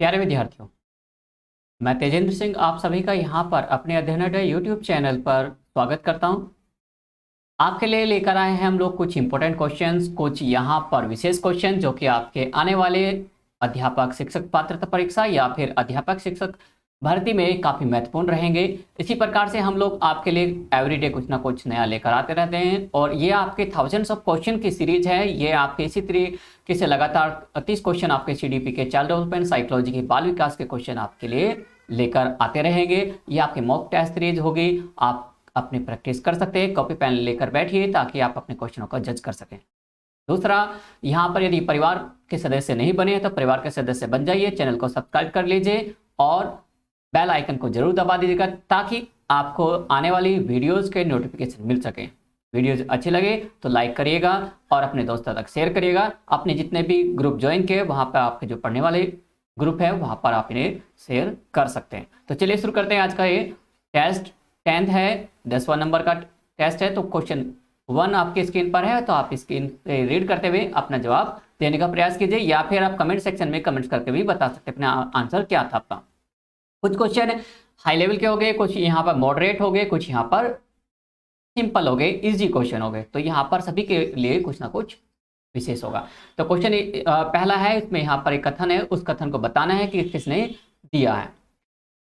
प्यारे विद्यार्थियों, मैं तेजेंद्र सिंह आप सभी का यहाँ पर अपने अध्ययनोदय यूट्यूब चैनल पर स्वागत करता हूँ। आपके लिए लेकर आए हैं हम लोग कुछ इंपॉर्टेंट क्वेश्चंस, कुछ यहाँ पर विशेष क्वेश्चन जो कि आपके आने वाले अध्यापक शिक्षक पात्रता परीक्षा या फिर अध्यापक शिक्षक भर्ती में काफ़ी महत्वपूर्ण रहेंगे। इसी प्रकार से हम लोग आपके लिए एवरीडे कुछ ना कुछ नया लेकर आते रहते हैं और ये आपके थाउजेंड्स ऑफ क्वेश्चन की सीरीज है। ये आपके इसी तरीके से लगातार 30 क्वेश्चन आपके CDP के चाइल्ड डेवलपमेंट साइकोलॉजी के बाल विकास के क्वेश्चन आपके लिए लेकर आते रहेंगे। ये आपके मॉक टेस्ट सीरीज होगी। आप अपनी प्रैक्टिस कर सकते हैं, कॉपी पेन लेकर बैठिए ताकि आप अपने क्वेश्चनों को जज कर सकें। दूसरा, यहाँ पर यदि परिवार के सदस्य नहीं बने हैं तो परिवार के सदस्य बन जाइए, चैनल को सब्सक्राइब कर लीजिए और बेल आइकन को जरूर दबा दीजिएगा ताकि आपको आने वाली वीडियोस के नोटिफिकेशन मिल सके। वीडियोस अच्छे लगे तो लाइक करिएगा और अपने दोस्तों तक शेयर करिएगा। अपने जितने भी ग्रुप ज्वाइन किए वहाँ पर आपके जो पढ़ने वाले ग्रुप है वहाँ पर आप इन्हें शेयर कर सकते हैं। तो चलिए शुरू करते हैं। आज का ये टेस्ट 10th है, 10वां नंबर का टेस्ट है। तो क्वेश्चन 1 आपकी स्क्रीन पर है, तो आप स्क्रीन पे रीड करते हुए अपना जवाब देने का प्रयास कीजिए या फिर आप कमेंट सेक्शन में कमेंट्स करके भी बता सकते हैं अपना आंसर क्या था आपका। कुछ क्वेश्चन हाई लेवल के हो गए, कुछ यहाँ पर मॉडरेट हो गए, कुछ यहाँ पर सिंपल हो गए, इजी क्वेश्चन हो गए। तो यहाँ पर सभी के लिए कुछ ना कुछ विशेष होगा। तो क्वेश्चन पहला है, इसमें यहाँ पर एक कथन है, उस कथन को बताना है कि किसने दिया है।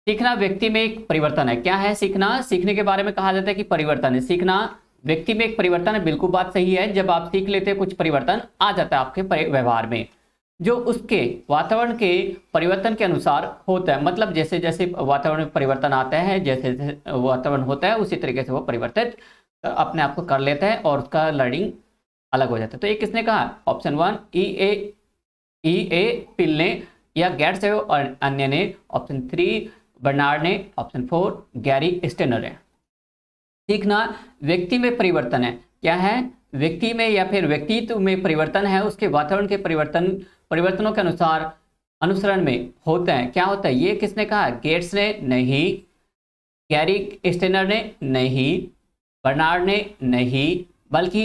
सीखना व्यक्ति में एक परिवर्तन है। क्या है सीखना? सीखने के बारे में कहा जाता है कि परिवर्तन है। सीखना व्यक्ति में एक परिवर्तन है, बिल्कुल बात सही है। जब आप सीख लेते हैं कुछ परिवर्तन आ जाता है आपके व्यवहार में, जो उसके वातावरण के परिवर्तन के अनुसार होता है। मतलब जैसे जैसे वातावरण में परिवर्तन आता है, जैसे जैसे वातावरण होता है उसी तरीके से वो परिवर्तित अपने आप को कर लेता है और उसका लर्निंग अलग हो जाता है। तो ये किसने कहा? Option 1 E.A. पिल ने या गेट्स है और अन्य ने। ऑप्शन 3 बर्नार्ड ने। ऑप्शन 4 गैरी स्टेनर ने। सीखना व्यक्ति में परिवर्तन है। क्या है? व्यक्ति में या फिर व्यक्तित्व में परिवर्तन है, उसके वातावरण के परिवर्तनों के अनुसार अनुसरण में होता है। क्या होता है? ये किसने कहा? गेट्स ने नहीं, गैरी स्टेनर ने नहीं, बर्नार्ड ने नहीं, बल्कि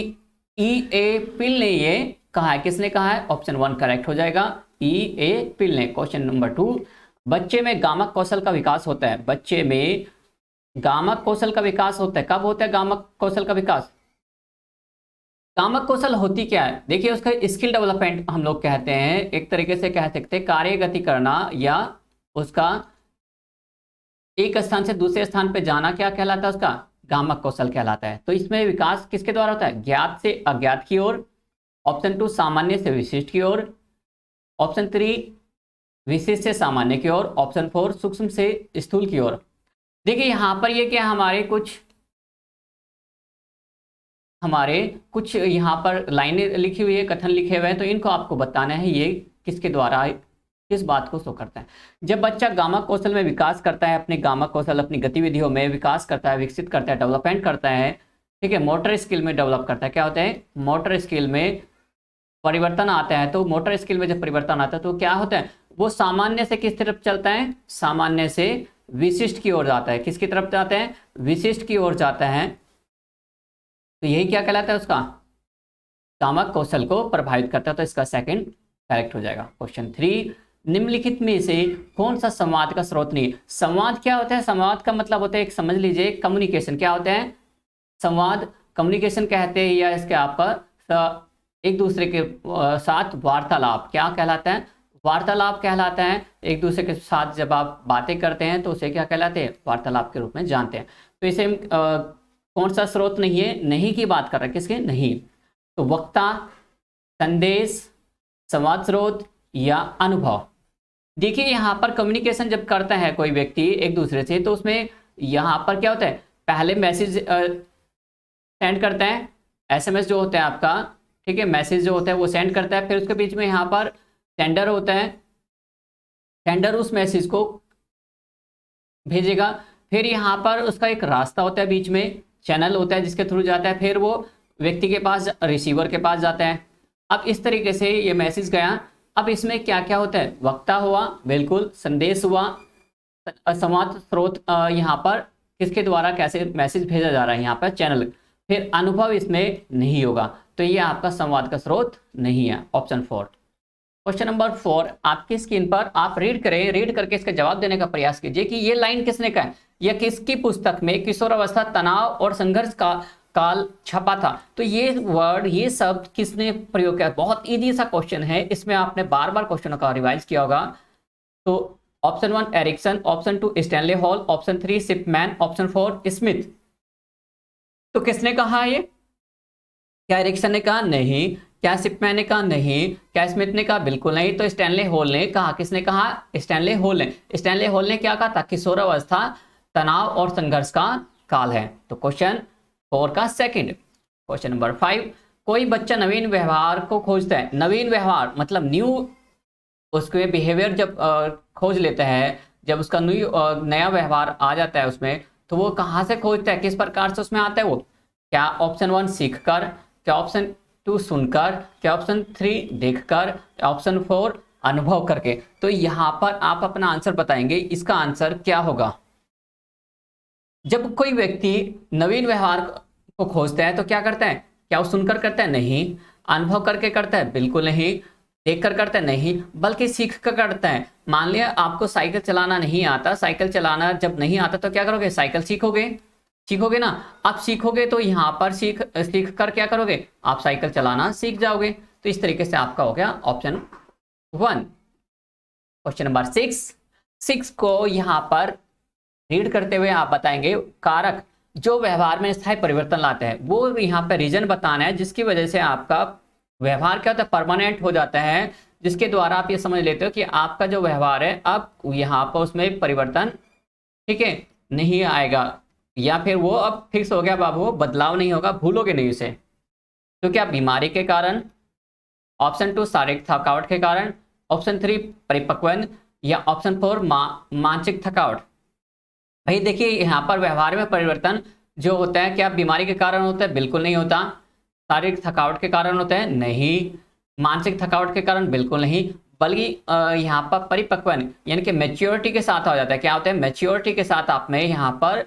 E.A. पिल ने ये कहा है। किसने कहा है? ऑप्शन 1 करेक्ट हो जाएगा, E.A. पिल ने। क्वेश्चन नंबर 2, बच्चे में गामक कौशल का विकास होता है। बच्चे में गामक कौशल का विकास होता है। कब होता है गामक कौशल का विकास? गामक कौशल होती क्या है? देखिए, उसका स्किल डेवलपमेंट हम लोग कहते हैं। एक तरीके से कह सकते हैं कार्य गति करना या उसका एक स्थान से दूसरे स्थान पे जाना। क्या कहलाता है? उसका गामक कौशल कहलाता है। तो इसमें विकास किसके द्वारा होता है? ज्ञात से अज्ञात की ओर। ऑप्शन 2 सामान्य से विशिष्ट की ओर। ऑप्शन 3 विशिष्ट से सामान्य की ओर। ऑप्शन 4 सूक्ष्म से स्थूल की ओर। देखिए यहाँ पर ये क्या, हमारे कुछ यहाँ पर लाइनें लिखी हुई है, कथन लिखे हुए हैं, तो इनको आपको बताना है ये किसके द्वारा किस बात को शो करता है। जब बच्चा गामक कौशल में विकास करता है, अपने गामक कौशल अपनी गतिविधियों में विकास करता है, विकसित करता है, डेवलपमेंट करता है, ठीक है, मोटर स्किल में डेवलप करता है। क्या होता है? मोटर स्किल में परिवर्तन आता है। तो मोटर स्किल में जब परिवर्तन आता है तो क्या होता है? वो सामान्य से किस तरफ चलता है? सामान्य से विशिष्ट की ओर जाता है। किसकी तरफ जाते हैं? विशिष्ट की ओर जाता है। तो यही क्या कहलाता है? उसका गामक कौशल को प्रभावित करता है। तो इसका सेकंड करेक्ट हो जाएगा। क्वेश्चन 3, निम्नलिखित में से कौन सा संवाद का स्रोत नहीं? संवाद क्या होता है? संवाद का मतलब होता है, एक समझ लीजिए कम्युनिकेशन। क्या होता है? संवाद कम्युनिकेशन कहते हैं, या इसके आपका एक दूसरे के साथ वार्तालाप। क्या कहलाता है? वार्तालाप कहलाता है। एक दूसरे के साथ जब आप बातें करते हैं तो उसे क्या कहलाते हैं? वार्तालाप के रूप में जानते हैं। तो इसे कौन सा स्रोत नहीं है? नहीं की बात कर रहे हैं। किसके? नहीं। तो वक्ता, संदेश, संवाद स्रोत या अनुभव। देखिए यहाँ पर कम्युनिकेशन जब करता है कोई व्यक्ति एक दूसरे से, तो उसमें यहाँ पर क्या होता है? पहले मैसेज सेंड करता है, SMS जो होता है आपका, ठीक है, मैसेज जो होता है वो सेंड करता है। फिर उसके बीच में यहाँ पर सेंडर होता है, सेंडर उस मैसेज को भेजेगा। फिर यहाँ पर उसका एक रास्ता होता है, बीच में चैनल होता है जिसके थ्रू जाता है, फिर वो व्यक्ति के पास, रिसीवर के पास जाता है। अब इस तरीके से ये मैसेज गया। अब इसमें क्या क्या होता है? वक्ता हुआ, बिल्कुल, संदेश हुआ, संवाद स्रोत यहाँ पर किसके द्वारा कैसे मैसेज भेजा जा रहा है, यहाँ पर चैनल। फिर अनुभव इसमें नहीं होगा, तो ये आपका संवाद का स्रोत नहीं है। ऑप्शन 4। क्वेश्चन नंबर 4 आपकी स्क्रीन पर आप रीड करें, रीड करके इसका जवाब देने का प्रयास कीजिए कि ये लाइन किसने कहा है, यह किसकी पुस्तक में किशोरावस्था तनाव और संघर्ष का काल छपा था। तो ये वर्ड, ये शब्द किसने प्रयोग किया। बहुत इजी सा क्वेश्चन है, इसमें आपने बार बार क्वेश्चनों का रिवाइज किया होगा। तो option 1 Erikson, option 2 Stanley Hall, option 3 Shipman, option 4 Smith. तो किसने कहा ये, क्या एरिक्सन ने कहा, नहीं। क्या शिपमैन ने कहा, नहीं। क्या स्मिथ ने कहा, बिल्कुल नहीं। तो स्टैनले हॉल ने कहा, किसने कहा, स्टैनले हॉल ने। स्टैनले हॉल ने क्या कहा था, किशोरावस्था तनाव और संघर्ष का काल है। तो क्वेश्चन 4 का सेकंड। क्वेश्चन नंबर 5 कोई बच्चा नवीन व्यवहार को खोजता है। नवीन व्यवहार मतलब न्यू, उसके बिहेवियर जब खोज लेता है, जब उसका नया व्यवहार आ जाता है उसमें, तो वो कहाँ से खोजता है, किस प्रकार से उसमें आता है वो। क्या ऑप्शन 1 सीखकर, क्या ऑप्शन 2 सुनकर, क्या ऑप्शन 3 देखकर, क्या ऑप्शन 4 अनुभव करके। तो यहाँ पर आप अपना आंसर बताएंगे, इसका आंसर क्या होगा। जब कोई व्यक्ति नवीन व्यवहार को खोजता है तो क्या करता है, क्या वो सुनकर करता है, नहीं। अनुभव करके करता है, बिल्कुल नहीं। देखकर करता है, नहीं, बल्कि सीख कर करता है। मान लिया आपको साइकिल चलाना नहीं आता, साइकिल चलाना जब नहीं आता तो क्या करोगे, साइकिल सीखोगे, सीखोगे ना। आप सीखोगे तो यहाँ पर सीख कर क्या करोगे, आप साइकिल चलाना सीख जाओगे। तो इस तरीके से आपका हो गया ऑप्शन 1। क्वेश्चन नंबर 6 को यहाँ पर रीड करते हुए आप बताएंगे कारक जो व्यवहार में स्थायी परिवर्तन लाते हैं। वो यहाँ पे रीजन बताना है जिसकी वजह से आपका व्यवहार क्या होता है, परमानेंट हो जाता है, जिसके द्वारा आप ये समझ लेते हो कि आपका जो व्यवहार है अब यहाँ पर उसमें परिवर्तन, ठीक है, नहीं आएगा, या फिर वो अब फिक्स हो गया, अब वो बदलाव नहीं होगा, भूलोगे नहीं उसे। तो क्या बीमारी के कारण, ऑप्शन 2 शारीरिक थकावट के कारण, ऑप्शन 3 परिपक्वन, या ऑप्शन 4 मानसिक थकावट। भाई देखिए यहाँ पर व्यवहार में परिवर्तन जो होता है क्या बीमारी के कारण होता है, बिल्कुल नहीं होता। शारीरिक थकावट के कारण होता है, नहीं। मानसिक थकावट के कारण, बिल्कुल नहीं। बल्कि यहाँ पर परिपक्वन यानी कि मैच्योरिटी के साथ हो जाता है। क्या होता है, मैच्योरिटी के साथ आप में यहाँ पर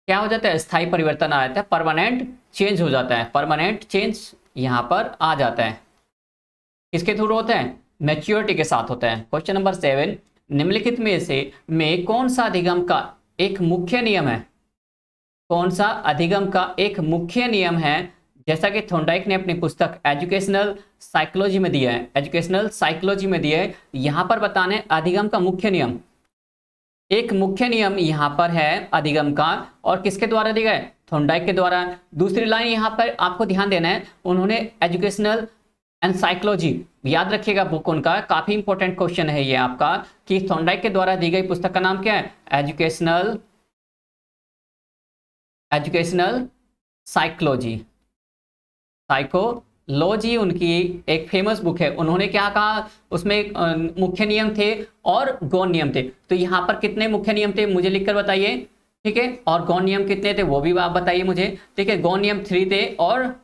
क्या हो जाता है, स्थायी परिवर्तन आ जाता है, परमानेंट चेंज हो जाता है, परमानेंट चेंज यहाँ पर आ जाता है। किसके थ्रू होता है, मैच्योरिटी के साथ होता है। क्वेश्चन नंबर 7 निम्नलिखित में से कौन सा अधिगम का एक मुख्य नियम है, कौन सा अधिगम का एक मुख्य नियम है, जैसा कि थॉर्नडाइक ने अपनी पुस्तक एजुकेशनल साइकोलॉजी में दिया है, एजुकेशनल साइकोलॉजी में दिया है। यहां पर बताने अधिगम का मुख्य नियम, एक मुख्य नियम यहां पर है अधिगम का, और किसके द्वारा दिया है, थॉर्नडाइक के द्वारा। दूसरी लाइन यहां पर आपको ध्यान देना है, उन्होंने एजुकेशनल एंड साइकोलॉजी, याद रखिएगा बुक उनका, काफी इंपॉर्टेंट क्वेश्चन है ये आपका, कि थॉर्नडाइक के द्वारा दी गई पुस्तक का नाम क्या है, एजुकेशनल साइकोलॉजी, साइकोलॉजी उनकी एक फेमस बुक है। उन्होंने क्या कहा उसमें, मुख्य नियम थे और गौण नियम थे। तो यहाँ पर कितने मुख्य नियम थे मुझे लिखकर बताइए, ठीक है, और गौण नियम कितने थे वो भी आप बताइए मुझे, ठीक है। गौण नियम 3 थे और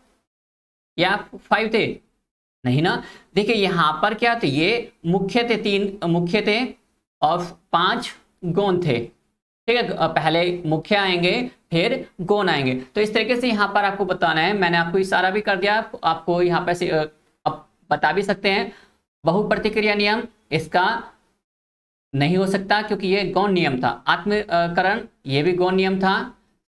या 5 थे, नहीं ना। देखिए यहाँ पर क्या थे, ये मुख्य थे, 3 मुख्य थे और 5 गौण थे, ठीक है। पहले मुख्य आएंगे फिर गौण आएंगे। तो इस तरीके से यहाँ पर आपको बताना है, मैंने आपको इशारा भी कर दिया, आपको यहाँ पर से आप बता भी सकते हैं। बहुप्रतिक्रिया नियम इसका नहीं हो सकता क्योंकि ये गौण नियम था। आत्मकरण ये भी गौण नियम था।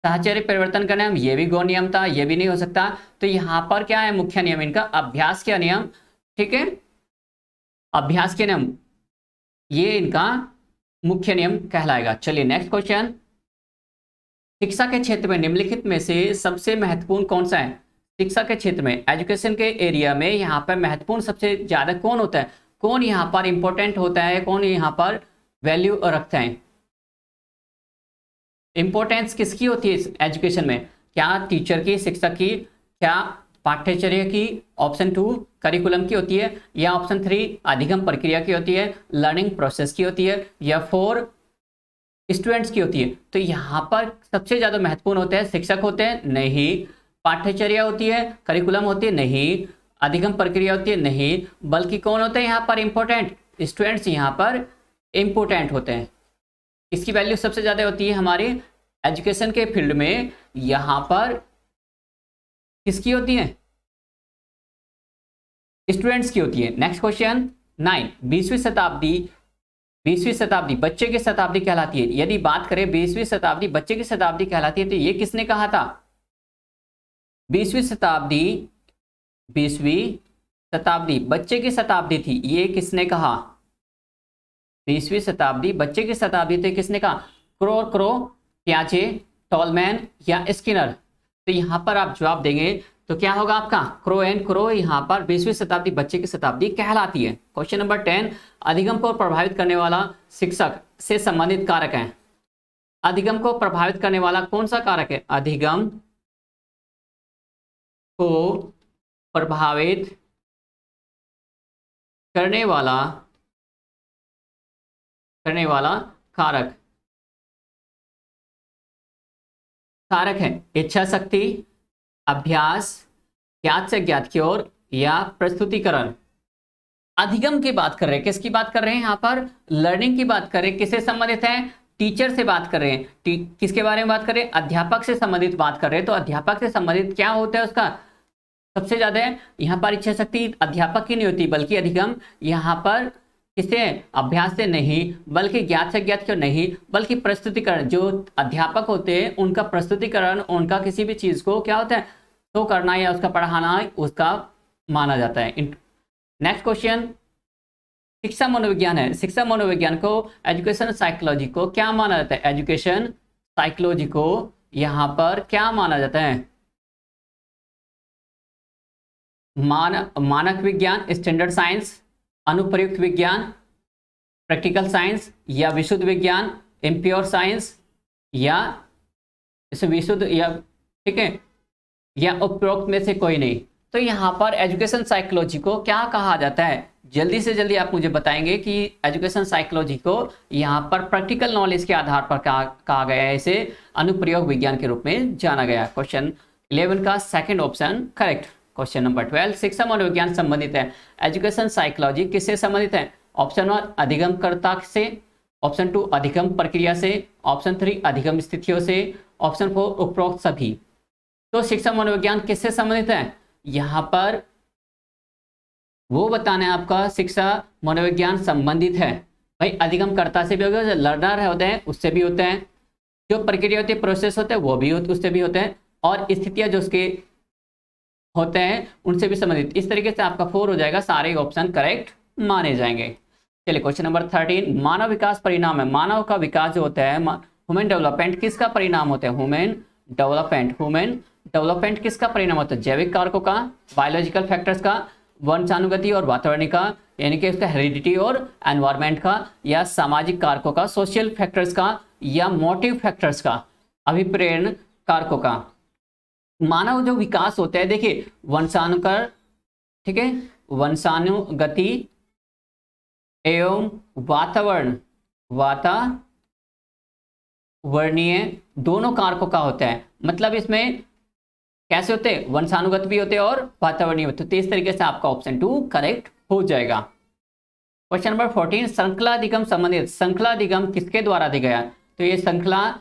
साहचर्य परिवर्तन का नियम ये भी गौण नियम था, ये भी नहीं हो सकता। तो यहाँ पर क्या है मुख्य नियम इनका, अभ्यास का नियम, ठीक है, अभ्यास के नियम ये इनका मुख्य नियम कहलाएगा। चलिए नेक्स्ट क्वेश्चन, शिक्षा के क्षेत्र में निम्नलिखित में से सबसे महत्वपूर्ण कौन सा है। शिक्षा के क्षेत्र में, एजुकेशन के एरिया में यहाँ पर महत्वपूर्ण सबसे ज्यादा कौन होता है, कौन यहाँ पर इंपॉर्टेंट होता है, कौन यहाँ पर वैल्यू रखता है। इंपॉर्टेंस किसकी होती है एजुकेशन में, क्या टीचर की, शिक्षक की, क्या पाठ्यचर्या की, ऑप्शन 2 करिकुलम की होती है, या ऑप्शन 3 अधिगम प्रक्रिया की होती है, लर्निंग प्रोसेस की होती है, या 4 स्टूडेंट्स की होती है। तो यहाँ पर सबसे ज्यादा महत्वपूर्ण होते हैं शिक्षक होते हैं, नहीं। पाठ्यचर्या होती है, करिकुलम होती है, नहीं। अधिगम प्रक्रिया होती है, नहीं। बल्कि कौन होते हैं यहाँ पर इंपॉर्टेंट, स्टूडेंट्स यहाँ पर इंपॉर्टेंट होते हैं। इसकी वैल्यू सबसे ज्यादा होती है हमारी एजुकेशन के फील्ड में, यहाँ पर किसकी होती है, स्टूडेंट्स की होती है। नेक्स्ट क्वेश्चन, 9, 20वीं शताब्दी बच्चे की शताब्दी कहलाती है। यदि बात करें 20वीं शताब्दी बच्चे की शताब्दी कहलाती है, तो ये किसने कहा था? 20वीं शताब्दी बच्चे की शताब्दी थी, ये किसने कहा? 20वीं शताब्दी बच्चे की शताब्दी थी, किसने कहा? क्रो, प्याजे, टॉलमैन या स्किनर। तो यहां पर आप जवाब देंगे तो क्या होगा आपका? क्रो यहां पर 20वीं शताब्दी बच्चे की शताब्दी कहलाती है। क्वेश्चन नंबर 10, अधिगम को प्रभावित करने वाला शिक्षक से संबंधित कारक है। अधिगम को प्रभावित करने वाला कौन सा कारक है? अधिगम को प्रभावित करने वाला कारक है इच्छा शक्ति, अभ्यास, ज्ञात से ज्ञात की ओर या प्रस्तुतिकरण। अधिगम की बात कर रहे हैं, किसकी बात कर रहे हैं? यहां पर लर्निंग की बात कर रहे हैं। किससे संबंधित है? टीचर से बात कर रहे हैं। किसके बारे में बात कर रहे हैं? अध्यापक से संबंधित बात कर रहे हैं। तो अध्यापक से संबंधित क्या होता है उसका? सबसे ज्यादा यहां पर इच्छा शक्ति अध्यापक की नहीं होती, बल्कि अधिगम यहां पर किसे? अभ्यास से नहीं, बल्कि ज्ञात से ज्ञात क्यों नहीं, बल्कि प्रस्तुतिकरण। जो अध्यापक होते हैं उनका प्रस्तुतिकरण, उनका किसी भी चीज को क्या होता है? तो करना या उसका पढ़ाना, उसका माना जाता है। नेक्स्ट क्वेश्चन, शिक्षा मनोविज्ञान है। शिक्षा मनोविज्ञान को, एजुकेशन साइकोलॉजी को क्या माना जाता है? एजुकेशन साइकोलॉजी को यहां पर क्या माना जाता है? मानक विज्ञान, स्टैंडर्ड साइंस, अनुप्रयुक्त विज्ञान, प्रैक्टिकल साइंस या विशुद्ध विज्ञान, इम्प्योर साइंस या इसे विशुद्ध या ठीक है या उपरोक्त में से कोई नहीं। तो यहाँ पर एजुकेशन साइकोलॉजी को क्या कहा जाता है? जल्दी से जल्दी आप मुझे बताएंगे कि एजुकेशन साइकोलॉजी को यहाँ पर प्रैक्टिकल नॉलेज के आधार पर कहा गया है, इसे अनुप्रयोग विज्ञान के रूप में जाना गया। क्वेश्चन 11 का second option correct. Question number 12, शिक्षा मनोविज्ञान संबंधित है। एजुकेशन साइकोलॉजी किससे संबंधित है? ऑप्शन 1 अधिगमकर्ता से, ऑप्शन 2 अधिगम प्रक्रिया से, ऑप्शन 3 अधिगम स्थितियों से, ऑप्शन 4 उपरोक्त सभी। तो शिक्षा मनोविज्ञान किससे संबंधित है? यहां पर वो बताना है आपका शिक्षा मनोविज्ञान संबंधित है। भाई अधिगमकर्ता से भी होगा, जो लर्नर होते हैं उससे भी होते हैं, जो प्रक्रिया होती है प्रोसेस होते हैं वो भी उससे भी होते हैं, और स्थितियां जो उसके होते हैं उनसे भी संबंधित। इस तरीके से आपका 4 हो जाएगा, सारे ऑप्शन करेक्ट माने जाएंगे। चलिए क्वेश्चन नंबर 13, मानव विकास परिणाम है। मानव का विकास जो होता है, ह्यूमन डेवलपमेंट किसका परिणाम होता है? ह्यूमन डेवलपमेंट किसका परिणाम होता है? जैविक कारकों का, बायोलॉजिकल फैक्टर्स का, वंशानुगति और वातावरण का, यानी कि उसका हेरिडिटी और एनवायरमेंट का, या सामाजिक कारकों का, सोशल फैक्टर्स का, या मोटिव फैक्टर्स का, अभिप्रेरण कारकों का। मानव जो विकास होता है, देखिए वंशानुकर, ठीक है, वंशानुगति एवं वातावरणीय दोनों कारकों का होता है। मतलब इसमें कैसे होते हैं? वंशानुगत भी होते हैं और वातावरणीय होते हैं। तो इस तरीके से आपका ऑप्शन 2 करेक्ट हो जाएगा। क्वेश्चन नंबर 14, श्रृंखला अधिगम संबंधित। श्रृंखला अधिगम किसके द्वारा दिया गया? तो ये श्रृंखला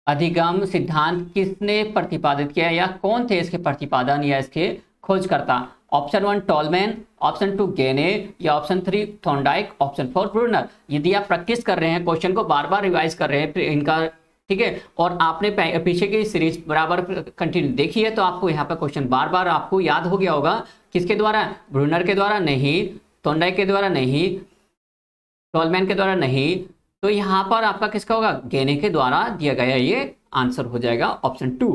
अधिगम सिद्धांत किसने प्रतिपादित किया, या कौन थे इसके प्रतिपादन या इसके खोजकर्ता? ऑप्शन 1 टॉलमैन, ऑप्शन 2 गेने, या ऑप्शन 3 थॉर्नडाइक, ऑप्शन 4 ब्रूनर। यदि आप प्रैक्टिस कर रहे हैं, क्वेश्चन को बार बार रिवाइज कर रहे हैं इनका, ठीक है, और आपने पीछे की सीरीज बराबर कंटिन्यू देखी है, तो आपको यहाँ पर क्वेश्चन बार बार आपको याद हो गया होगा। किसके द्वारा? ब्रूनर के द्वारा नहीं, थॉर्नडाइक के द्वारा नहीं, टॉलमैन के द्वारा नहीं, तो यहाँ पर आपका किसका होगा? गेने के द्वारा दिया गया, ये आंसर हो जाएगा ऑप्शन 2।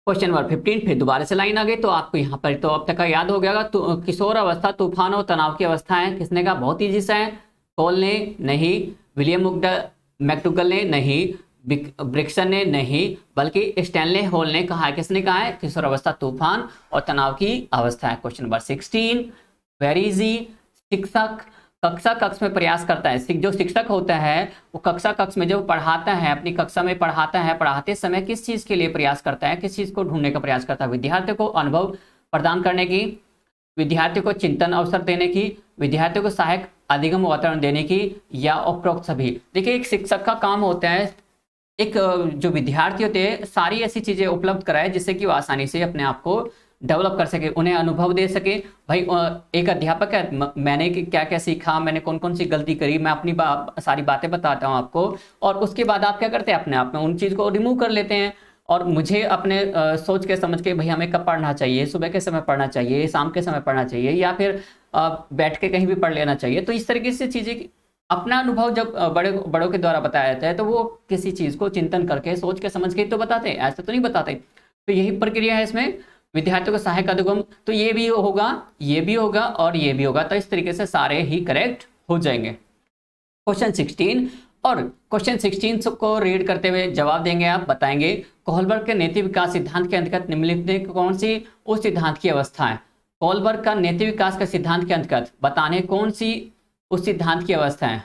क्वेश्चन नंबर 15, फिर दोबारा से लाइन आ गई, तो आपको यहाँ पर तो अब तक का याद हो गया। तो किशोर अवस्था तूफान और तनाव की अवस्था है, किसने कहा? बहुत ईजी सा है। कॉल ने नहीं, विलियम मैकडुगल ने नहीं, ब्रिक्सन ने नहीं, बल्कि स्टैनले हॉल ने कहा है। किसने कहा है? किशोर अवस्था तूफान और तनाव की अवस्था है। Question number 16, very easy. शिक्षक कक्षा कक्ष में प्रयास करता है। जो शिक्षक होता है वो कक्षा कक्ष में जब पढ़ाता है, अपनी कक्षा में पढ़ाता है, पढ़ाते समय किस चीज के लिए प्रयास करता है? किस चीज को ढूंढने का प्रयास करता है? विद्यार्थियों को अनुभव प्रदान करने की, विद्यार्थियों को चिंतन अवसर देने की, विद्यार्थियों को सहायक अधिगम वातावरण देने की, या उपरोक्त सभी। देखिए एक शिक्षक का काम होता है एक जो विद्यार्थी होते हैं सारी ऐसी चीजें उपलब्ध कराए जिससे कि वो आसानी से अपने आप को डेवलप कर सके, उन्हें अनुभव दे सके। भाई एक अध्यापक है, मैंने क्या क्या सीखा, मैंने कौन कौन सी गलती करी, मैं अपनी सारी बातें बताता हूँ आपको, और उसके बाद आप क्या करते हैं, अपने आप में उन चीज़ को रिमूव कर लेते हैं। और मुझे अपने सोच के समझ के भाई हमें कब पढ़ना चाहिए, सुबह के समय पढ़ना चाहिए, शाम के समय पढ़ना चाहिए, या फिर बैठ के कहीं भी पढ़ लेना चाहिए। तो इस तरीके से चीज़ें अपना अनुभव जब बड़ों के द्वारा बताया जाता है तो वो किसी चीज़ को चिंतन करके सोच के समझ के तो बताते हैं, ऐसे तो नहीं बताते। तो यही प्रक्रिया है इसमें, विद्यार्थियों को सहायक अधिगम। तो ये भी होगा, ये भी होगा और ये भी होगा, तो इस तरीके से सारे ही करेक्ट हो जाएंगे। क्वेश्चन 16, और क्वेश्चन 16 को रीड करते हुए जवाब देंगे आप, बताएंगे कोहलबर्ग के नीति विकास सिद्धांत के अंतर्गत निम्नलिखित कौन सी उस सिद्धांत की अवस्था है। कोहलबर्ग का नीति विकास के सिद्धांत के अंतर्गत बताने कौन सी उस सिद्धांत की अवस्था है।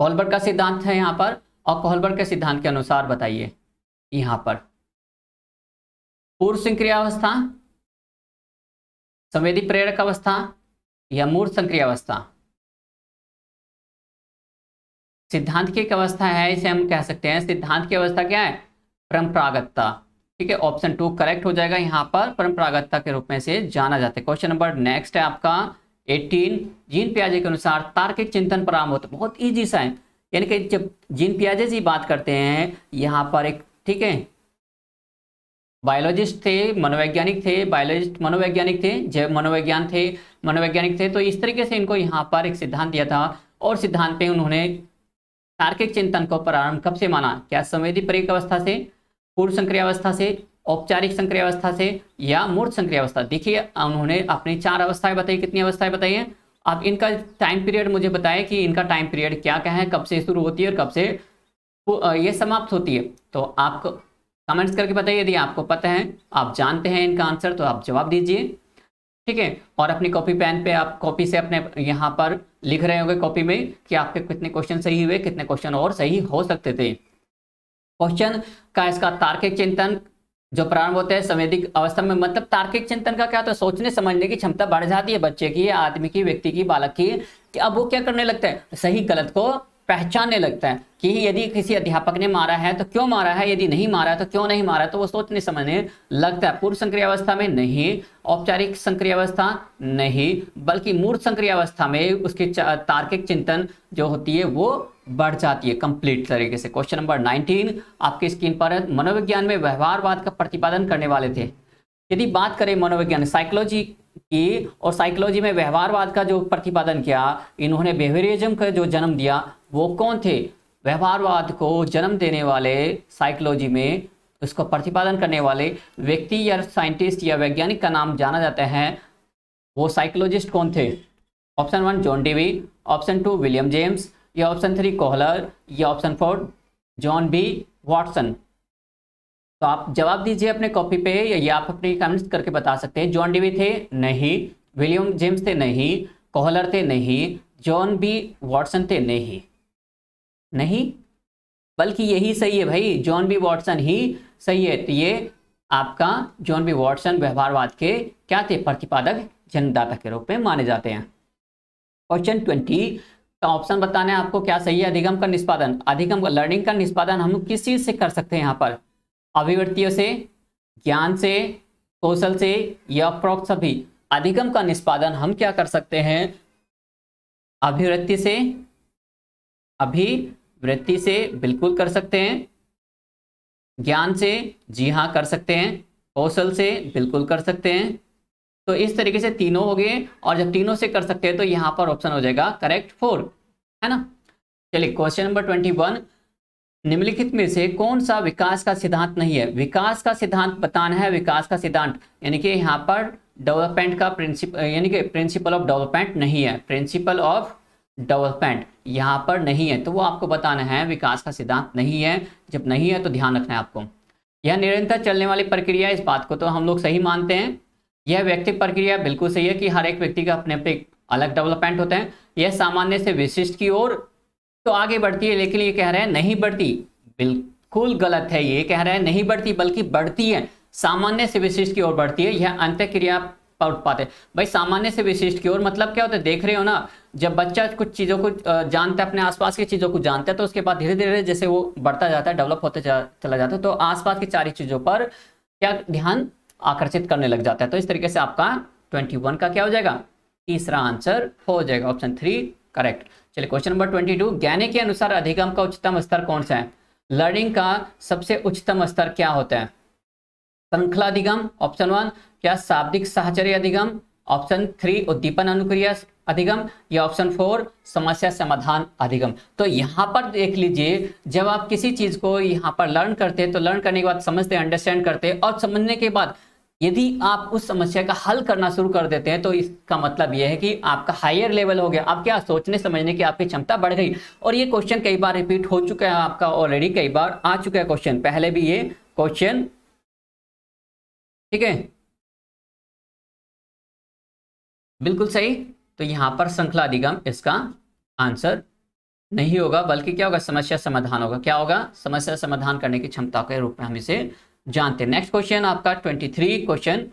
कोहलबर्ग का सिद्धांत है यहाँ पर, और कोहलबर्ग के सिद्धांत के अनुसार बताइए यहाँ पर पूर्व संक्रिया अवस्था, संवेदी प्रेरक अवस्था, या मूर्त संक्रिया अवस्था। सिद्धांत की एक अवस्था है, इसे हम कह सकते हैं सिद्धांत की अवस्था क्या है, परंपरागतता। ठीक है, ऑप्शन 2 करेक्ट हो जाएगा, यहाँ पर परंपरागतता के रूप में से जाना जाता है। क्वेश्चन नंबर नेक्स्ट है आपका 18, जीन पियाजे के अनुसार तार्किक चिंतन प्रारंभ होता है। बहुत ईजी सा है, यानी कि जब जीन पियाजे जी बात करते हैं यहाँ पर एक, ठीक है, बायोलॉजिस्ट थे, मनोवैज्ञानिक थे, बायोलॉजिस्ट मनोवैज्ञानिक थे, जैव मनोविज्ञान थे, मनोवैज्ञानिक थे। तो इस तरीके से इनको यहाँ पर एक सिद्धांत दिया था, और सिद्धांत पे उन्होंने तार्किक चिंतन को प्रारंभ कब से माना, क्या संवेदी प्रेरक अवस्था से, पूर्व संक्रिया अवस्था से, औपचारिक संक्रिया अवस्था से, या मूर्त संक्रिया अवस्था। देखिए उन्होंने अपनी 4 अवस्थाएं बताई, कितनी अवस्थाएं बताई हैं। अब इनका टाइम पीरियड मुझे बताएं कि इनका टाइम पीरियड क्या क्या है, कब से शुरू होती है और कब से ये समाप्त होती है। तो आप कमेंट्स करके बताइए, यदि आपको पता है, आप जानते हैं इनका आंसर, तो आप जवाब दीजिए। ठीक है, और अपनी कॉपी पेन पे आप कॉपी से अपने यहाँ पर लिख रहे होंगे कॉपी में कि आपके कितने क्वेश्चन सही हुए, कितने क्वेश्चन और सही हो सकते थे। क्वेश्चन का इसका तार्किक चिंतन जो प्रारंभ होता है संवेदिक अवस्था में, मतलब तार्किक चिंतन का क्या होता है, सोचने समझने की क्षमता बढ़ जाती है बच्चे की, आदमी की, व्यक्ति की, बालक की, कि अब वो क्या करने लगता है, सही गलत को पहचानने लगता है कि यदि किसी अध्यापक ने मारा है तो क्यों मारा है, यदि नहीं मारा है तो क्यों नहीं मारा है, तो वो सोचने समझने लगता है। पूर्व संक्रिय अवस्था में नहीं, औपचारिक संक्रिय अवस्था नहीं, बल्कि मूर्त संक्रिय अवस्था में उसकी तार्किक चिंतन जो होती है वो बढ़ जाती है कंप्लीट तरीके से। क्वेश्चन नंबर 19 आपकी स्क्रीन पर है, मनोविज्ञान में व्यवहारवाद का प्रतिपादन करने वाले थे। यदि बात करें मनोविज्ञान साइकोलॉजी की, और साइकोलॉजी में व्यवहारवाद का जो प्रतिपादन किया, इन्होंने बिहेवियरिज्म का जो जन्म दिया, वो कौन थे, व्यवहारवाद को जन्म देने वाले साइकोलॉजी में उसको प्रतिपादन करने वाले व्यक्ति या साइंटिस्ट या वैज्ञानिक का नाम जाना जाता है, वो साइकोलॉजिस्ट कौन थे। Option 1 John Dewey, option 2 William James, या ऑप्शन 3 कोहलर, या ऑप्शन 4 जॉन बी वाटसन। तो आप जवाब दीजिए अपने कॉपी पे, या आप अपनी कमेंट्स करके बता सकते हैं। जॉन डेवी थे, नहीं। विलियम जेम्स थे, नहीं। कोहलर थे, नहीं। जॉन बी वाटसन थे, नहीं। नहीं, बल्कि यही सही है भाई, जॉन बी वाटसन ही सही है। तो ये आपका जॉन बी वाटसन व्यवहारवाद के क्या थे, प्रतिपादक, जन्मदाता के रूप में माने जाते हैं। क्वेश्चन 20 का ऑप्शन बताना है आपको क्या सही है। अधिगम का निष्पादन, अधिगम लर्निंग का निष्पादन हम किस चीज से कर सकते हैं यहाँ पर, अभिवृत्तियों से, ज्ञान से, कौशल से, या अप्रोक्त सभी। अधिगम का निष्पादन हम क्या कर सकते हैं, अभिवृत्ति से, अभिवृत्ति से बिल्कुल कर सकते हैं, ज्ञान से जी हाँ कर सकते हैं, कौशल से बिल्कुल कर सकते हैं। तो इस तरीके से तीनों हो गए, और जब तीनों से कर सकते हैं तो यहाँ पर ऑप्शन हो जाएगा करेक्ट 4, है ना। चलिए क्वेश्चन नंबर 21, निम्नलिखित में से कौन सा विकास का सिद्धांत नहीं है। विकास का सिद्धांत बताना है, विकास का सिद्धांत यानी कि यहाँ पर डेवलपमेंट का प्रिंसिपल, यानी कि प्रिंसिपल ऑफ डेवलपमेंट नहीं है, प्रिंसिपल ऑफ डेवलपमेंट यहाँ पर नहीं है, तो वो आपको बताना है विकास का सिद्धांत नहीं है। जब नहीं है तो ध्यान रखना है आपको। यह निरंतर चलने वाली प्रक्रिया, इस बात को तो हम लोग सही मानते हैं। यह व्यक्तिगत प्रक्रिया बिल्कुल सही है कि हर एक व्यक्ति का अपने अपने अलग डेवलपमेंट होते हैं। यह सामान्य से विशिष्ट की ओर तो आगे बढ़ती है, लेकिन ये कह रहे हैं नहीं बढ़ती, बिल्कुल गलत है। ये कह रहे हैं नहीं बढ़ती बल्कि बढ़ती है, सामान्य से विशिष्ट की ओर बढ़ती है। यह अंतःक्रिया पर उत्पाद है। भाई सामान्य से विशिष्ट की ओर मतलब क्या होता है, देख रहे हो ना, जब बच्चा कुछ चीज़ों को जानता है, अपने आसपास की चीज़ों को जानता है, तो उसके बाद धीरे धीरे जैसे वो बढ़ता जाता है, डेवलप होते चला जाता है, तो आसपास की सारी चीज़ों पर क्या ध्यान आकर्षित करने लग जाता है। तो इस तरीके से आपका 21 का क्या हो जाएगा, तीसरा आंसर हो जाएगा, ऑप्शन 3 करेक्ट। चलिए क्वेश्चन नंबर 22, ज्ञानी के अनुसार अधिगम का उच्चतम स्तर कौन सा है? लर्निंग का सबसे उच्चतम स्तर क्या होता है? श्रृंखला अधिगम ऑप्शन 1, क्या शाब्दिक साहचर्य अधिगम ऑप्शन 3, उद्दीपन अनुक्रिया अधिगम, या ऑप्शन 4 समस्या समाधान अधिगम। तो यहाँ पर देख लीजिए, जब आप किसी चीज को यहाँ पर लर्न करते हैं तो लर्न करने के बाद समझते अंडरस्टैंड करते हैं, और समझने के बाद यदि आप उस समस्या का हल करना शुरू कर देते हैं तो इसका मतलब यह है कि आपका हायर लेवल हो गया, आप क्या सोचने समझने की आपकी क्षमता बढ़ गई। और ये क्वेश्चन कई बार रिपीट हो चुका है आपका, ऑलरेडी कई बार आ चुका है क्वेश्चन, पहले भी ये क्वेश्चन, ठीक है, बिल्कुल सही। तो यहां पर श्रृंखला अधिगम इसका आंसर नहीं होगा, बल्कि क्या होगा, समस्या समाधान होगा। क्या होगा, समस्या समाधान करने की क्षमता के रूप में हम इसे जानते हैं। नेक्स्ट क्वेश्चन आपका 23 क्वेश्चन,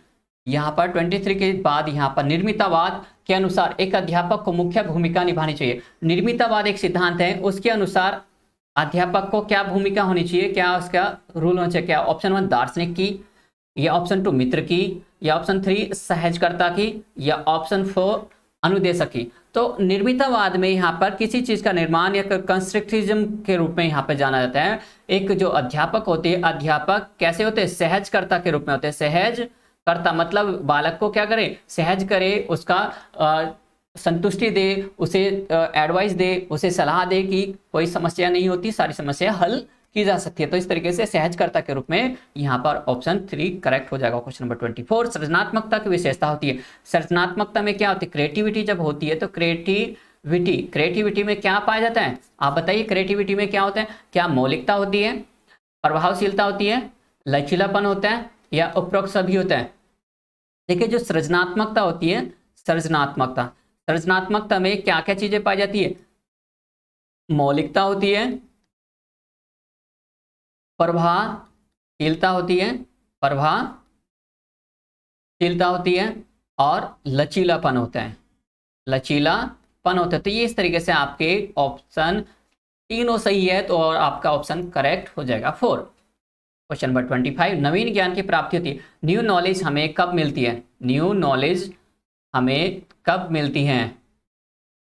यहाँ पर 23 के बाद यहाँ पर निर्मितावाद के अनुसार एक अध्यापक को मुख्य भूमिका निभानी चाहिए। निर्मितावाद एक सिद्धांत है, उसके अनुसार अध्यापक को क्या भूमिका होनी चाहिए, क्या उसका रूल होना चाहिए? क्या ऑप्शन 1 दार्शनिक की, या ऑप्शन 2 मित्र की, या ऑप्शन 3 सहजकर्ता की, या ऑप्शन 4 अनुदेशक की। तो निर्मितावाद में यहाँ पर किसी चीज का निर्माण या कंस्ट्रक्टिविज्म के रूप में यहाँ पर जाना जाता है। एक जो अध्यापक होते हैं, अध्यापक कैसे होते हैं, सहजकर्ता के रूप में होते हैं। सहजकर्ता मतलब बालक को क्या करे, सहज करे, उसका संतुष्टि दे, उसे एडवाइस दे, उसे सलाह दे कि कोई समस्या नहीं होती, सारी समस्या हल की जा सकती है। तो इस तरीके से सहजकर्ता के रूप में यहाँ पर ऑप्शन 3 करेक्ट हो जाएगा। क्वेश्चन नंबर 24, सृजनात्मकता की विशेषता होती है। सृजनात्मकता में क्या होती है, क्रिएटिविटी जब होती है तो क्रिएटिविटी में क्या पाया जाता है, आप बताइए। क्रिएटिविटी में क्या होता है, क्या मौलिकता होती है, प्रभावशीलता होती है, लचीलापन होता है, या उपरोक्त सभी होता है? देखिए जो सृजनात्मकता होती है, सृजनात्मकता में क्या क्या चीजें पाई जाती है, मौलिकता होती है, प्रभावशीलता होती है, और लचीलापन होता है, तो ये इस तरीके से आपके ऑप्शन तीनों सही है, तो और आपका ऑप्शन करेक्ट हो जाएगा 4। क्वेश्चन नंबर 25, नवीन ज्ञान की प्राप्ति होती है। न्यू नॉलेज हमें कब मिलती है, न्यू नॉलेज हमें कब मिलती है?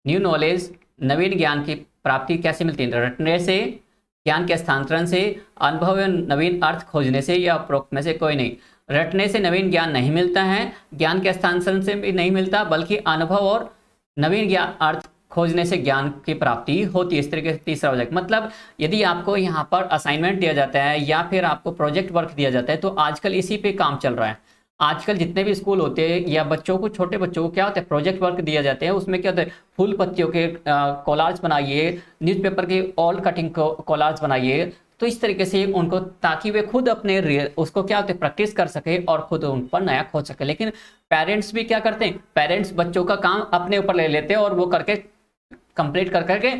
न्यू नॉलेज, नवीन ज्ञान की प्राप्ति कैसे मिलती है? रटने से, ज्ञान के हस्तांतरण से, अनुभव एवं नवीन अर्थ खोजने से, या उपरोक्त में से कोई नहीं। रटने से नवीन ज्ञान नहीं मिलता है, ज्ञान के हस्तांतरण से भी नहीं मिलता, बल्कि अनुभव और नवीन ज्ञान अर्थ खोजने से ज्ञान की प्राप्ति होती है। इस तरीके से तीसरा हो जाएगा। मतलब यदि आपको यहाँ पर असाइनमेंट दिया जाता है या फिर आपको प्रोजेक्ट वर्क दिया जाता है, तो आजकल इसी पे काम चल रहा है। आजकल जितने भी स्कूल होते हैं या बच्चों को, छोटे बच्चों को क्या होता है, प्रोजेक्ट वर्क दिया जाते हैं। उसमें क्या होता है, फूल पत्तियों के कोलार्स बनाइए, न्यूज़पेपर के ऑल कटिंग कोलार्स बनाइए। तो इस तरीके से उनको, ताकि वे खुद अपने उसको क्या होते हैं, प्रैक्टिस कर सके और खुद उन पर नया खोज सके। लेकिन पेरेंट्स भी क्या करते हैं, पेरेंट्स बच्चों का काम अपने ऊपर ले लेते हैं और वो करके कंप्लीट कर करके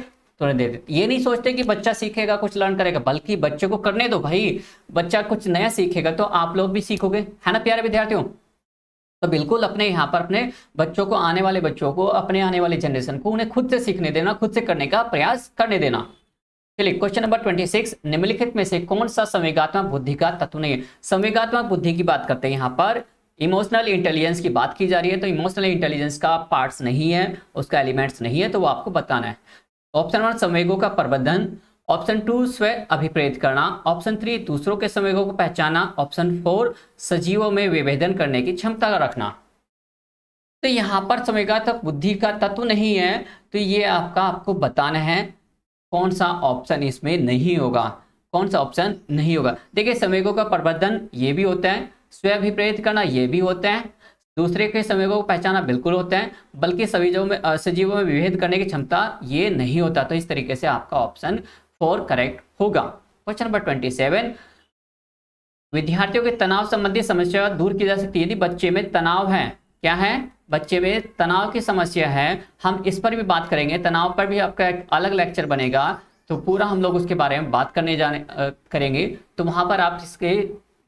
तुरंत दे देते। ये नहीं सोचते कि बच्चा सीखेगा, कुछ लर्न करेगा, बल्कि बच्चे को करने दो भाई, बच्चा कुछ नया सीखेगा तो आप लोग भी सीखोगे, है ना प्यारे विद्यार्थियों। तो बिल्कुल अपने यहाँ पर अपने बच्चों को, आने वाले बच्चों को, अपने आने वाली जनरेशन को उन्हें खुद से सीखने देना, खुद से करने का प्रयास करने देना। चलिए क्वेश्चन नंबर 26, निम्नलिखित में से कौन सा संवेगात्मक बुद्धि का तत्व नहीं है? संवेगात्मक बुद्धि की बात करते हैं, यहाँ पर इमोशनल इंटेलिजेंस की बात की जा रही है। तो इमोशनल इंटेलिजेंस का पार्ट्स नहीं है, उसका एलिमेंट्स नहीं है, तो वो आपको बताना है। ऑप्शन 1 संवेगों का प्रबंधन, ऑप्शन 2 स्व अभिप्रेत करना, ऑप्शन 3 दूसरों के संवेगों को पहचाना, ऑप्शन 4 सजीवों में विभेदन करने की क्षमता रखना। तो यहाँ पर संवेगात्मक बुद्धि का तत्व नहीं है, तो ये आपको बताना है कौन सा ऑप्शन इसमें नहीं होगा, कौन सा ऑप्शन नहीं होगा। देखिए संवेगों का प्रबंधन ये भी होता है, स्व अभिप्रेत करना ये भी होता है, दूसरे के संवेगों को पहचाना बिल्कुल होता है, बल्कि सजीवों में विभेद करने की क्षमता ये नहीं होता। तो इस तरीके से आपका ऑप्शन 4 करेक्ट होगा। क्वेश्चन नंबर 27, विद्यार्थियों के तनाव संबंधी समस्या दूर की जा सकती है यदि बच्चे में तनाव है। क्या है, बच्चे में तनाव की समस्या है, हम इस पर भी बात करेंगे। तनाव पर भी आपका एक अलग लेक्चर बनेगा, तो पूरा हम लोग उसके बारे में बात करेंगे। तो वहां पर आप इसके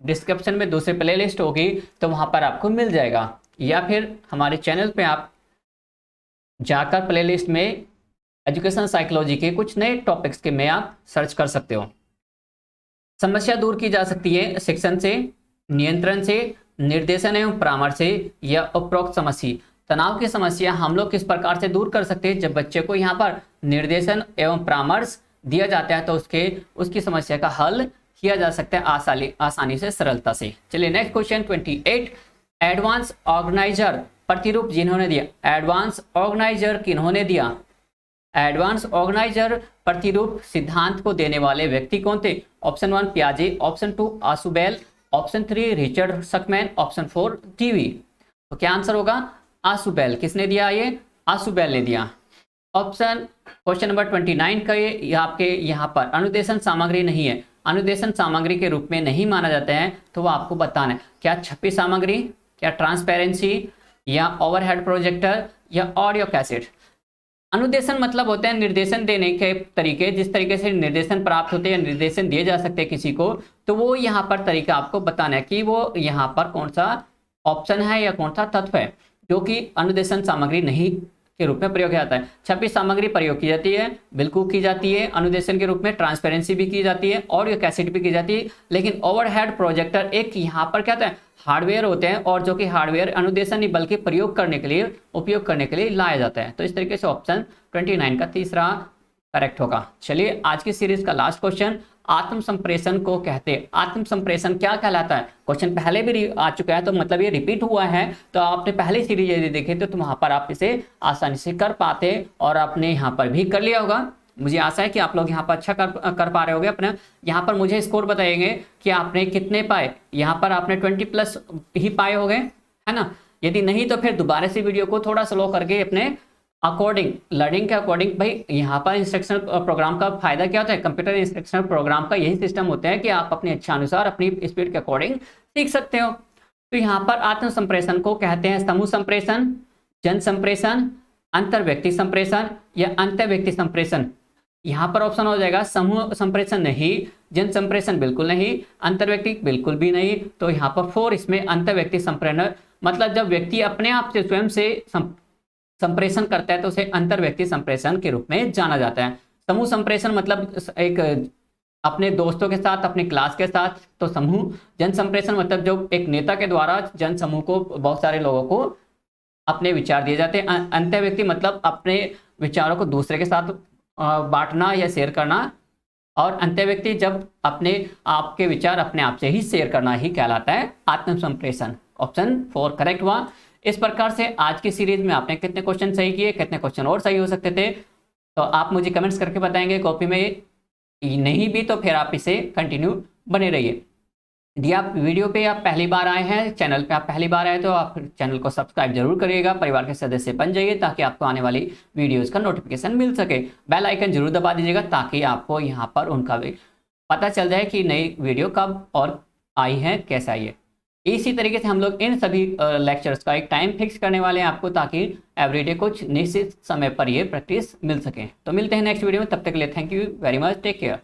डिस्क्रिप्शन में दूसरे प्लेलिस्ट होगी, तो वहां पर आपको मिल जाएगा, या फिर हमारे चैनल पे आप जाकर प्लेलिस्ट में एजुकेशन साइकोलॉजी के कुछ नए टॉपिक्स के में आप सर्च कर सकते हो। समस्या दूर की जा सकती है शिक्षण से, नियंत्रण से, निर्देशन एवं परामर्श से या उपरोक्त समस्या। तनाव की समस्या हम लोग किस प्रकार से दूर कर सकते हैं? जब बच्चे को यहाँ पर निर्देशन एवं परामर्श दिया जाता है तो उसकी समस्या का हल किया जा सकता है आसानी से, सरलता से। चलिए नेक्स्ट क्वेश्चन 28, एडवांस ऑर्गेनाइजर प्रतिरूप जिन्होंने दिया। एडवांस ऑर्गेनाइजर किन्होंने दिया? एडवांस ऑर्गेनाइजर प्रतिरूप सिद्धांत को देने वाले व्यक्ति कौन थे? ऑप्शन 1 पियाजे, option 2 Ausubel, option 3 Richard Suchman, option 4 Dewey. तो क्या आंसर होगा? आसुबेल। किसने दिया? ये आसुबेल ने दिया। ऑप्शन क्वेश्चन नंबर 29 का ये आपके यहाँ पर अनुदेशन सामग्री नहीं है, अनुदेशन सामग्री के रूप में नहीं माना जाता है, तो वो आपको बताना है क्या छपी सामग्री, क्या ट्रांसपेरेंसी, या ओवरहेड प्रोजेक्टर, या ऑडियो कैसेट। अनुदेशन मतलब होते हैं निर्देशन देने के तरीके, जिस तरीके से निर्देशन प्राप्त होते हैं, निर्देशन दिए जा सकते हैं किसी को, तो वो यहाँ पर तरीका आपको बताना है कि वो यहाँ पर कौन सा ऑप्शन है या कौन सा तत्व है जो कि अनुदेशन सामग्री नहीं के रूप में प्रयोग किया जाता है। छपी सामग्री प्रयोग की जाती है, बिल्कुल की जाती है अनुदेशन के रूप में, ट्रांसपेरेंसी भी की जाती है, ऑडियो कैसेट भी की जाती है। लेकिन ओवरहेड प्रोजेक्टर एक यहाँ पर क्या होता है, हार्डवेयर होते हैं, और जो कि हार्डवेयर अनुदेशन नहीं बल्कि प्रयोग करने के लिए, उपयोग करने के लिए लाया जाता है। तो इस तरीके से ऑप्शन 29 का तीसरा करेक्ट होगा। चलिए आज की सीरीज का लास्ट क्वेश्चन, आत्म संप्रेषण को कहते हैं। आत्म संप्रेषण क्या कहलाता है? क्वेश्चन पहले भी आ चुका है, तो मतलब ये रिपीट हुआ है, तो आपने पहले सीरीज यदि देखे तो वहां पर आप इसे आसानी से कर पाते, और आपने यहाँ पर भी कर लिया होगा। मुझे आशा है कि आप लोग यहाँ पर अच्छा कर पा रहे होगे अपना। यहाँ पर मुझे स्कोर बताएंगे कि आपने कितने पाए। यहाँ पर आपने 20+ ही पाए होंगे, है ना। यदि नहीं तो फिर दोबारा से वीडियो को थोड़ा स्लो करके अपने अकॉर्डिंग, लर्निंग के अकॉर्डिंग। भाई यहाँ पर इंस्ट्रक्शनल प्रोग्राम का फायदा क्या होता है? कंप्यूटर इंस्ट्रक्शनल प्रोग्राम का यही सिस्टम होता है कि आप अपनी इच्छानुसार अपनी स्पीड के अकॉर्डिंग सीख सकते हो। तो यहाँ पर आत्म संप्रेषण को कहते हैं समूह संप्रेषण, जन संप्रेषण, अंतर व्यक्ति संप्रेषण, या अंतर व्यक्ति संप्रेषण। यहाँ पर ऑप्शन हो जाएगा समूह संप्रेषण नहीं, जन संप्रेषण बिल्कुल नहीं, अंतर व्यक्ति बिल्कुल भी नहीं। तो यहाँ पर 4 इसमें अंतर व्यक्ति संप्रेषण, मतलब जब व्यक्ति अपने आप से स्वयं से संप्रेषण करता है तो उसे अंतर व्यक्ति संप्रेषण के रूप में जाना जाता है। समूह संप्रेषण मतलब एक अपने दोस्तों के साथ, अपने क्लास के साथ, तो समूह। जन संप्रेषण मतलब जो एक नेता के द्वारा जन समूह को, बहुत सारे लोगों को अपने विचार दिए जाते हैं। अंतर व्यक्ति मतलब अपने विचारों को दूसरे के साथ बांटना या शेयर करना, और अंतर व्यक्ति जब अपने आपके विचार अपने आप से ही शेयर करना ही कहलाता है आत्म संप्रेषण। ऑप्शन 4 करेक्ट हुआ। इस प्रकार से आज की सीरीज में आपने कितने क्वेश्चन सही किए, कितने क्वेश्चन और सही हो सकते थे, तो आप मुझे कमेंट्स करके बताएंगे। कॉपी में नहीं भी तो फिर आप इसे कंटिन्यू बने रहिए। यदि आप वीडियो पे आप पहली बार आए हैं, चैनल पे आप पहली बार आए, तो आप चैनल को सब्सक्राइब जरूर करिएगा, परिवार के सदस्य बन जाइए, ताकि आपको आने वाली वीडियोस का नोटिफिकेशन मिल सके। बेल आइकन जरूर दबा दीजिएगा ताकि आपको यहाँ पर उनका भी पता चल जाए कि नई वीडियो कब और आई है, कैसे आई है। इसी तरीके से हम लोग इन सभी लेक्चर्स का एक टाइम फिक्स करने वाले हैं आपको, ताकि एवरीडे कुछ निश्चित समय पर ये प्रैक्टिस मिल सके। तो मिलते हैं नेक्स्ट वीडियो में, तब तक के लिए thank you very much, take care.